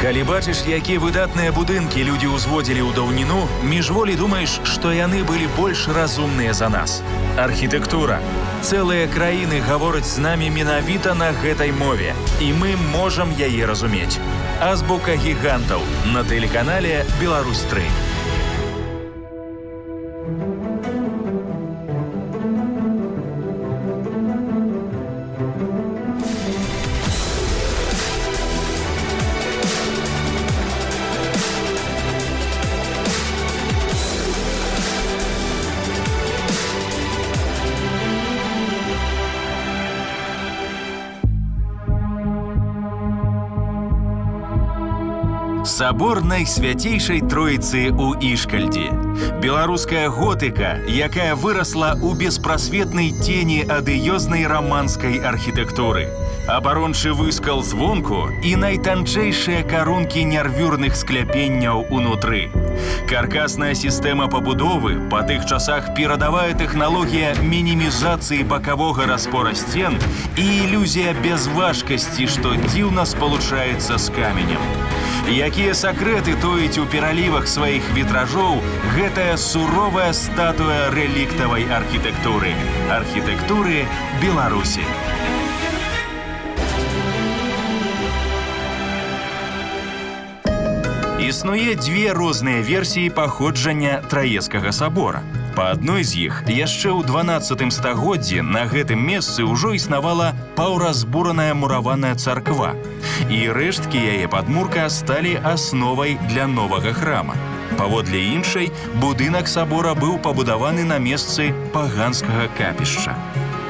Калі бачыш, якія выдатныя будынкі людзі ўзводзілі ў даўніну, міжволі думаеш, што яны былі больш разумныя за нас. Архітэктура. Цэлыя краіны гавораць з намі менавіта на гэтай мове, і мы можам яе разумець. Азбука гігантаў на тэлеканале «Беларусь-3». Сабор найсвяцейшай Троіцы ў Ішкальдзі. Беларуская готыка, якая вырасла ў беспрасветнай цені адыёзнай раманскай архітэктуры. Абарончы выскал звонку і найтанчэйшыя карункі нервюрных скляпенняў унутры. Каркасная сістэма пабудовы, па тых часах перадавая тэхналогія мінімізацыі бакавога распора сцен і ілюзія бязважкасці, што дзіўна спалучаецца з каменем. Якія сакрэты тоіць у пералівах сваіх вітражоў гэтая суровая статуя рэліктавай архітэктуры. Архітэктуры Беларусі. Існуе дзве розныя версіі паходжання Траецкага сабора. Па адной з іх, яшчэ ў 12 стагоддзі на гэтым месцы ўжо існавала паўразбураная мураваная царква, і рэшткі яе падмурка сталі асновай для новага храма. Паводле іншай, будынак сабора быў пабудаваны на месцы паганскага капішча.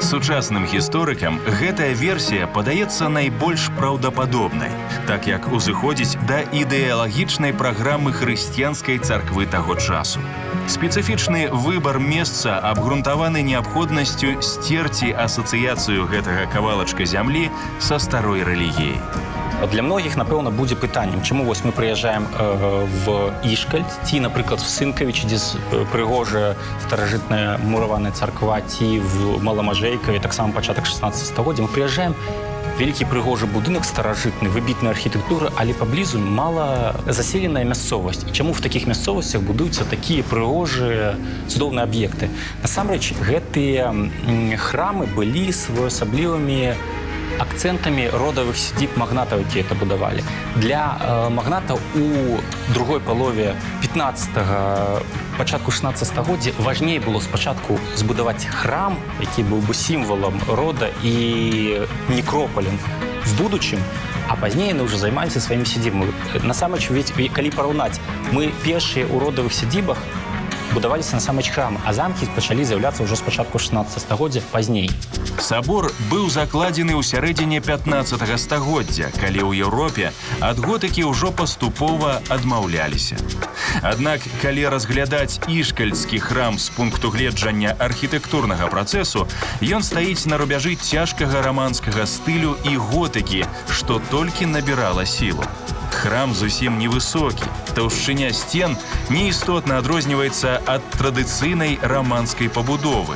Сучасным гісторыкам гэтая версія падаецца найбольш праўдападобнай, так як узыходзіць да ідэалагічнай праграмы хрысціянскай царквы таго часу. Спецыфічны выбар месца абгрунтаваны неабходнасцю сцерці асацыяцыю гэтага кавалачка зямлі са старой рэлігіяй. Для многіх, напэўна, будзе пытаннем, чаму вось мы прыязджаем в Ішкальд, ці, напрыклад, в Сынкавіч, дзе прыгожая старажытная мураваная царква, ці в Маламажэйкаве, таксама пачатак 16 стагоддзя. Мы прыязджаем, вялікі прыгожы будынак старажытны, выбітная архітэктура, але паблізу мала заселеная мясцовасць. І чаму в такіх мясцовасцях будуюцца такія прыгожыя цудоўныя аб'екты? Насамрэч, гэтыя храмы былі своеасаблівымі акцэнтамі родавых сядзіб магнатаў, якія это будавалі. Для магнатаў у другой палове 15-го, пачатку 16 стагоддзя важней было спачатку збудаваць храм, які быў бы сімвалам рода і некропалем в будучым, а пазней яны ўжо займаліся сваімі сядзібамі. Насамрэч, калі параўнаць, мы першыя ў родавых сядзібах будаваліся насамрэч храмы, а замкі пачалі з'яўляцца ўжо з пачатку 16 стагоддзя пазней. Сабор быў закладзены ў сярэдзіне 15 стагоддзя, калі ў Еўропе ад готыкі ўжо паступова адмаўляліся. Аднак, калі разглядаць ішкальдскі храм з пункту гледжання архітэктурнага працэсу, ён стаіць на рубяжы цяжкага раманскага стылю і готыкі, што толькі набірала сілу. Храм зусім невысокі, таўшчыня сцен неістотна адрозніваецца ад традыцыйнай раманскай пабудовы.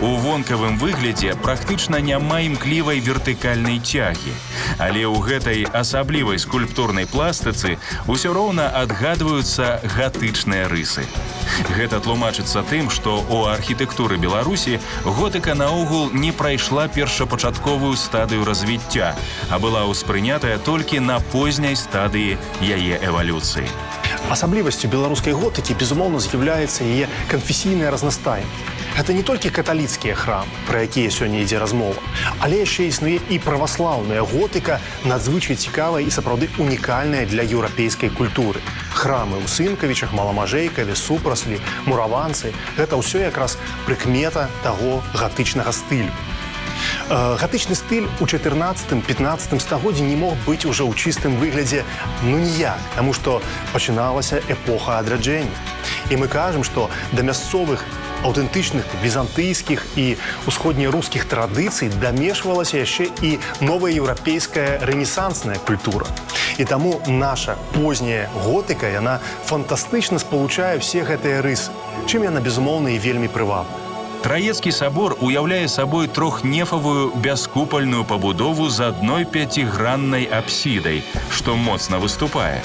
У вонкавым выглядзе практычна няма імклівай вертыкальнай цягі, але ў гэтай асаблівай скульптурнай пластыцы ўсё роўна адгадваюцца гатычныя рысы. Гэта тлумачыцца тым, што ў архітэктуры Беларусі готыка наогул не прайшла першапачатковую стадыю развіцця, а была ўспрынятая толькі на позняй стадыі яе эвалюцыі. Асаблівасцю беларускай готыкі, безумоўна, з'яўляецца яе канфесійная разнастайнасць. Гэта не толькі каталіцкія храмы, пра якія сёння ідзе размова, але яшчэ існуе і праваслаўная готыка, надзвычай цікавая і сапраўды унікальная для еўрапейскай культуры. Храмы ў Сынкавічах, Маламажэйкаве, Супраслі, Мураванцы – гэта ўсё якраз прыкмета таго гатычнага стылю. Гатычны стыль у 14-15 стагоддзі не мог быць ужо ў чыстым выглядзе ніяк, таму што пачыналася эпоха адраджэння. І мы кажам, што да мясцовых аўтэнтычных візантыйскіх і ўсходнерускіх традыцый дамешвалася яшчэ і новая еўрапейская рэнесансная культура. І таму наша позняя готыка, яна фантастычна спалучае ўсе гэтыя рысы, чым яна, безумоўна, і вельмі прывабна. Траецкі сабор уяўляе сабой трохнефавую бяскупальную пабудову з адной пяціграннай апсідай, што моцна выступае.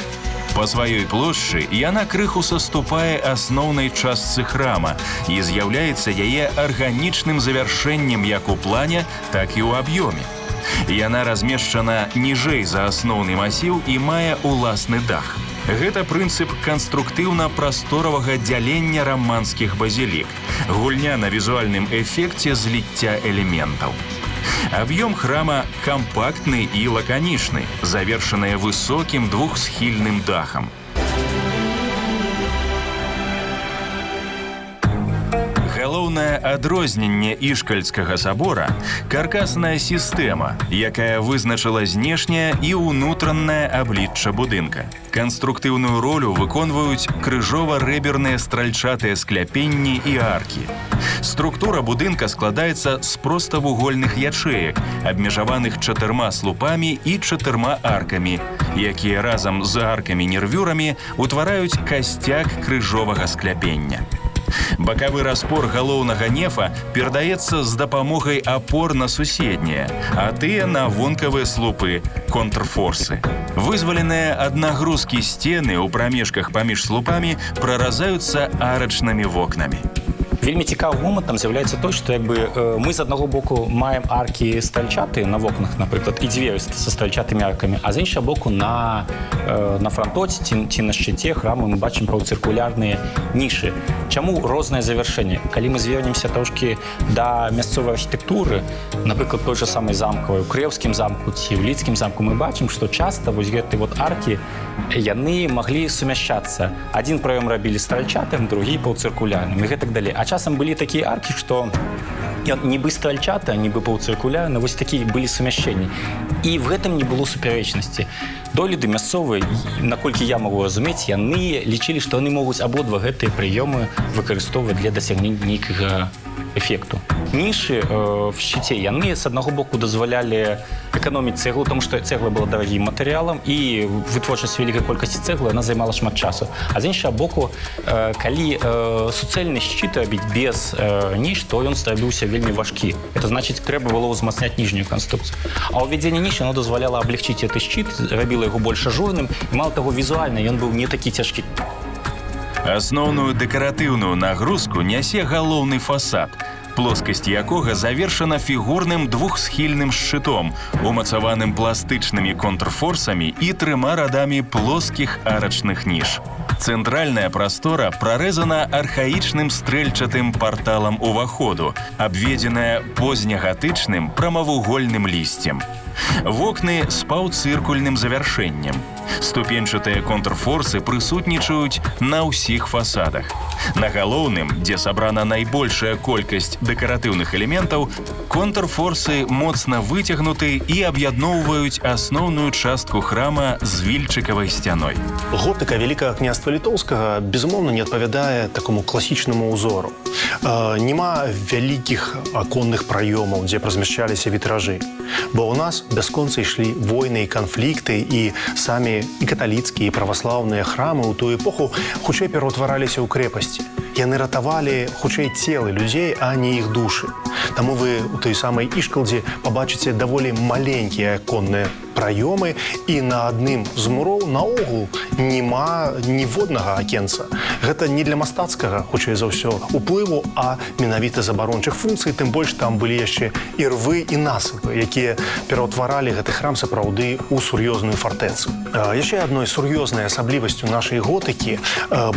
Па сваёй плошчы яна крыху саступае асноўнай частцы храма і з'яўляецца яе арганічным завяршэннем як у плане, так і ў аб'ёме. Яна размешчана ніжэй за асноўны масіў і мае ўласны дах. Гэта прынцып канструктыўна-прасторавага дзялення раманскіх базілік, гульня на візуальным эфекце зліцця элементаў. Аб'ём храма кампактны і лаканічны, завершаная высокім двухсхільным дахам. Галоўнае адрозненне ішкальскага сабора – каркасная сістэма, якая вызначыла знешняе і ўнутраннае аблічча будынка. Канструктыўную ролю выконваюць крыжова-рэберныя стральчатыя скляпенні і аркі. Структура будынка складаецца з проставугольных ячэек, абмежаваных 4 слупамі і 4 аркамі, якія разам з аркамі-нервюрамі утвараюць касцяк крыжовага скляпення. Бакавы распор галоўнага нефа перадаецца з дапамогай апор на суседнія, а тыя на вонкавыя слупы – контрфорсы. Вызваленыя ад нагрузкі сцены ў прамежках паміж слупамі праразаюцца арачнымі вокнамі. Вельмі цікавым момантам з'яўляецца той, што мы з аднаго боку маем аркі стральчатыя на вокнах, напрыклад, і дзве са стральчатымі аркамі, а з іншага боку на франтоце ці на шчыце храму мы бачым паўцыркулярныя нішы. Чаму рознае завяршэнне? Калі мы звернемся трошкі да мясцовай архітэктуры, напрыклад, той жа самай замкавай, у Крэўскім замку ці ў Лідскім замку, мы бачым, што часта вось гэтыя аркі, яны маглі сумяшчацца. Адзін праём рабілі стральчатым, другі паўцыркулярным і гэтак далей. А часам былі такія аркі, што нібы стральчата, нібы паўцыркулярны, вось такія былі сумяшчэнні. І в гэтым не было супярэчнасці. Дойліды мясцовыя, наколькі я магу разумець, яны лічылі, што яны могуць абодва гэтыя прыёмы выкарыстоўваць для дасягнення нейкага эфекту. Нішы в шчыце, яны з аднаго боку дазвалялі эканоміць цэглу, тому што цэгла была дарагім матэрыялам і вытворчасць вялікай колькасці цэглы яна займала шмат часу. А з іншага боку, калі суцэльны шчыт рабіць без ніш, то ён зрабіўся вельмі важкі. Это значыць, трэба было ўзмацняць ніжнюю канструкцыю. А ўвядзенне нішы оно дазваляла аблегчыць гэты шчыт, рабіла яго больш ажурным, і мала таго, візуальна ён быў не такі цяжкі. Асноўную дэкаратыўную нагрузку нясе галоўны фасад, плоскасць якога завершана фігурным двухсхільным шчытом, умацаваным пластычнымі контрфорсамі і 3 радамі плоскіх арачных ніж. Цэнтральная прастора прарэзана архаічным стрэльчатым парталам уваходу, абведзеная познегатычным прамавугольным лісцем. Вокны з паўцыркульным завяршэннем. Ступеньчатыя контрфорсы прысутнічаюць на ўсіх фасадах. На галоўным, дзе сабрана найбольшая колькасць дэкаратыўных элементаў, контрфорсы моцна выцягнуты і аб'ядноўваюць асноўную частку храма з вільчыкавай сцяной. Готыка Вялікага княства Літоўскага, безумоўна, не адпавядае такому класічнаму ўзору. Нема вялікіх аконных праёмаў, дзе размяшчаліся вітражы. Бо ў нас бясконца ішлі войны і канфлікты, і самі і каталіцкія, і праваслаўныя храмы ў тую эпоху хутчэй пераўтвараліся ў крэпасці. Яны ратавалі хутчэй целы людзей, а не іх душы. Таму вы у той самай Ішкалдзе пабачыце даволі маленькія аконныя праёмы, і на адным з муроў наогул няма ніводнага акенца. Гэта не для мастацкага, хутчэй за ўсё, уплыву, а менавіта забарончых функцый, тым больш там былі яшчэ і рвы, і насыпы, якія пераўтваралі гэты храм сапраўды ў сур'ёзную фартэцу. Яшчэ адной сур'ёзнай асаблівасцю нашай готыкі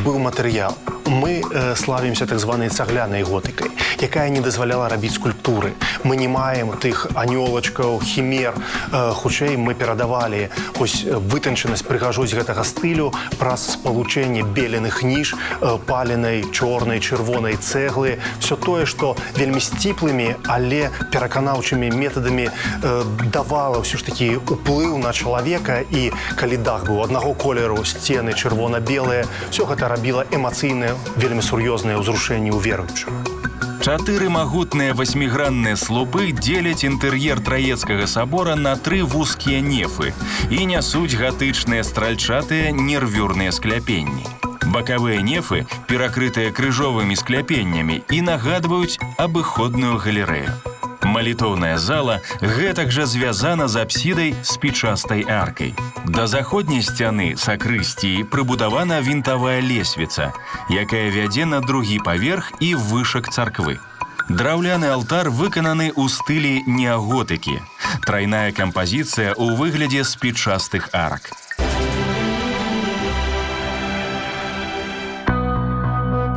быў матэрыял. Мы славімся так званай цаглянай готыкай, якая не дазваляла рабіць скульптуры. Мы не маем тых анёлачкаў, хімер, хутчэй мы перадавалі вытанчанасць, прыгажосць гэтага стылю праз спалучэнне беленых ніж, паленай, чорнай, чырвонай цэглы. Всё тое, што вельмі сціплымі, але пераканаўчымі метадамі давала ўсё ж такі уплыў на чалавека, і калі дах быў аднаго колеру, сцены чырвона-белыя, всё гэта рабіла эмацыйнае, вельмі сур'ёзнае ўзрушэнне ў веруючых. 4 магутныя 8-гранныя слупы дзеляць інтэр'ер Траецкага сабора на 3 вузкія нефы і нясуць гатычныя стральчатыя нервюрныя скляпенні. Бакавыя нефы перакрытыя крыжовымі скляпеннямі і нагадваюць абыходную галерэю. Малітоўная зала гэтак жа звязана з апсідай спічастай аркай. Да заходняй сцяны сакрысціі прыбудавана вінтавая лесвіца, якая вядзе на другі паверх і вышак царквы. Драўляны алтар выкананы ў стылі неаготыкі. Трайная кампазіцыя ў выглядзе спічастых арак.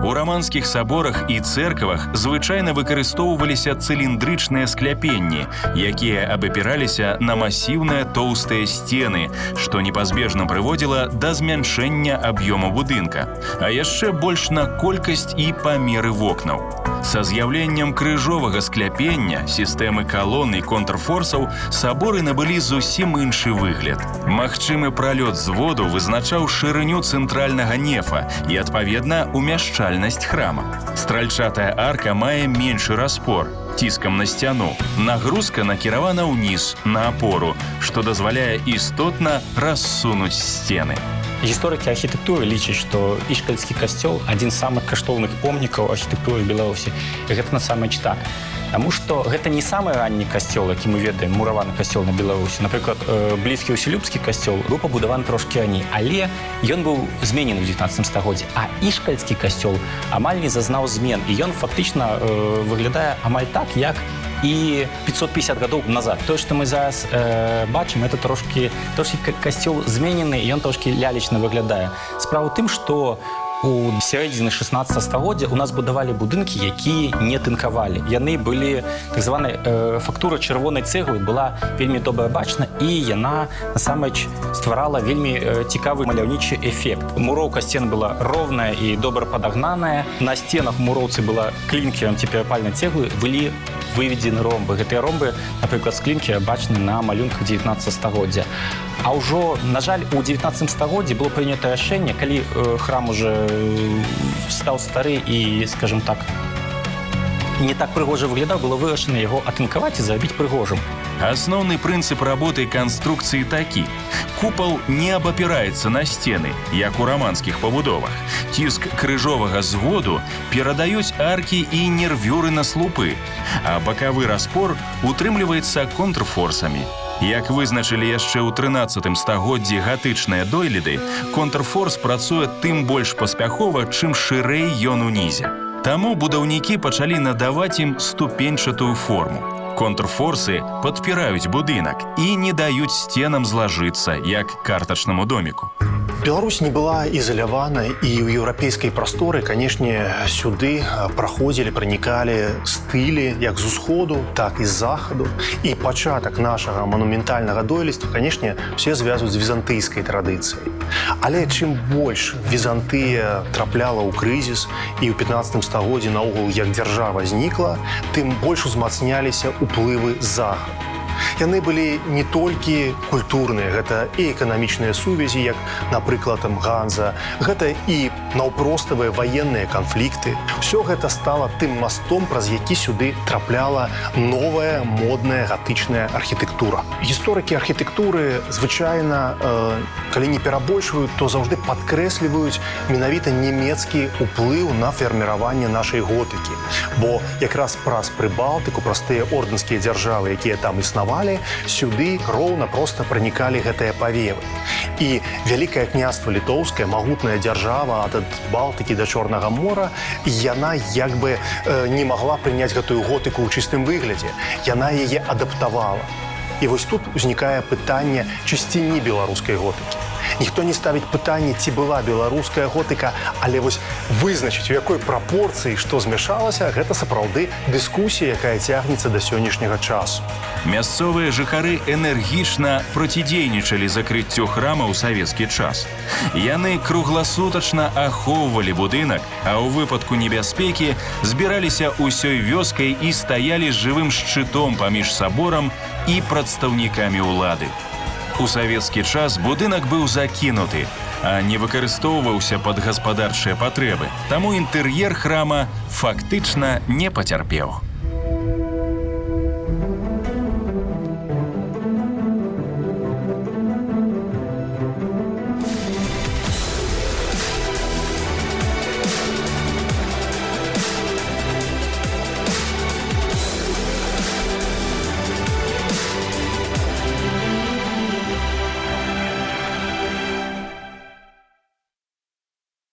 У раманскіх саборах і цэрквах звычайна выкарыстоўваліся цыліндрычныя скляпенні, якія абапіраліся на масіўныя тоўстыя сцены, што непазбежна прыводзіла да змяншэння аб'ёму будынка, а яшчэ больш на колькасць і памеры вокнаў. Са з'яўленнем крыжовага скляпення, сістэмы калон і контрфорсаў саборы набылі зусім іншы выгляд. Магчымы пралёт зводу вызначаў шырыню цэнтральнага нефа і, адпаведна, умяшчальнасць храма. Стральчатая арка мае меншы распор, ціскам на сцяну. Нагрузка накіравана ўніз, на апору, што дазваляе істотна рассунуць сцены. Гісторыкі архітэктуры лічаць, што ішкальскі касцёл адзін з самых каштоўных помнікаў архітэктуры Беларусі. І гэта насамрэч так. Таму што гэта не самы ранні касцёл, які мы ведаем, мураваны касцёл на Беларусі. Напрыклад, блізкі ўсілюбскі касцёл быў пабудаваны трошкі раней, але ён быў зменены ў 19 стагоддзі. А ішкальскі касцёл амаль не зазнаў змен, і ён фактычна выглядае амаль так, як і 550 гадоў назад. Тое, што мы зараз бачым, это трошкі касцёл зменены, і ён трошкі лялечна выглядае. Справа ў тым, што у сярэдзіны 16 стагоддзя у нас будавалі будынкі, якія не тынкавалі. Яны былі, так званая фактура чырвонай цэглы была вельмі добра бачна, і яна насамрэч стварала вельмі цікавы маляўнічы эфект. Муроўка сцен была роўная і добра падагнаная. На сценах муроўцы была клінкерам ці перапальнай цэглы, былі выведзены ромбы. Гэтыя ромбы, напрыклад, з клінкера бачны на малюнках 19 стагоддзя. А ўжо, на жаль, у 19 стагоддзі было прынята рашэнне, калі храм уже стаў стары і, скажем так, не так прыгожа выглядаў, было вырашана яго атынкаваць і зрабіць прыгожым. Асноўны прынцып работы канструкцыі такі. Купал не абапіраецца на сцены, як у раманскіх пабудовах. Ціск крыжовага зводу перадаюць аркі і нервюры на слупы, а бакавы распор утрымліваецца контрфорсамі. Як вызначылі яшчэ ў 13 стагоддзі гатычныя дойліды, контрфорс працуе тым больш паспяхова, чым шырэй ён унізе. Таму будаўнікі пачалі надаваць ім ступеньчатую форму. Контрфорсы падпіраюць будынак і не даюць сценам злажыцца, як картачнаму доміку. Беларусь не была ізалявана, і ў еўрапейскай прасторы, канешне, сюды пранікалі стылі як з усходу, так і з захаду. І пачатак нашага манументальнага дойлідства, канешне, все звязваюць з візантыйскай традыцыяй. Але чым больш Візантыя трапляла ў крызіс і ў 15 стагоддзі наогул як дзяржава знікла, тым больш узмацняліся ўплывы захаду. Яны былі не толькі культурныя, гэта і эканамічныя сувязі, як, напрыклад, Ганза, гэта і наўпроставыя ваенныя канфлікты. Усё гэта стала тым мастом, праз які сюды трапляла новая модная гатычная архітэктура. Гісторыкі архітэктуры звычайна, калі не перабольшваюць, то заўжды падкрэсліваюць менавіта нямецкі ўплыў на фарміраванне нашай готыкі. Бо якраз праз Прыбалтыку, праз тыя ордэнскія дзяржавы, якія там існавалі, сюды роўна проста пранікалі гэтыя павевы. І Вялікае княства літоўскае, магутная дзяржава ад Балтыкі да Чорнага мора, яна як бы не магла прыняць гэтую готыку ў чыстым выглядзе. Яна яе адаптавала. І вось тут узнікае пытанне чысціні беларускай готыкі. Ніхто не ставіць пытанне, ці была беларуская готыка, але вось вызначыць, у якой прапорцыі што змяшалася, гэта сапраўды дыскусія, якая цягнецца да сённяшняга часу. Мясцовыя жыхары энергічна процідзейнічалі закрыццю храма ў савецкі час. Яны кругласутачна ахоўвалі будынак, а ў выпадку небяспекі збіраліся ўсёй вёскай і стаялі жывым шчытом паміж саборам і прадстаўнікамі ўлады. У савецкі час будынак быў закінуты, а не выкарыстоўваўся пад гаспадарчыя патрэбы, таму інтэр'ер храма фактычна не пацярпеў.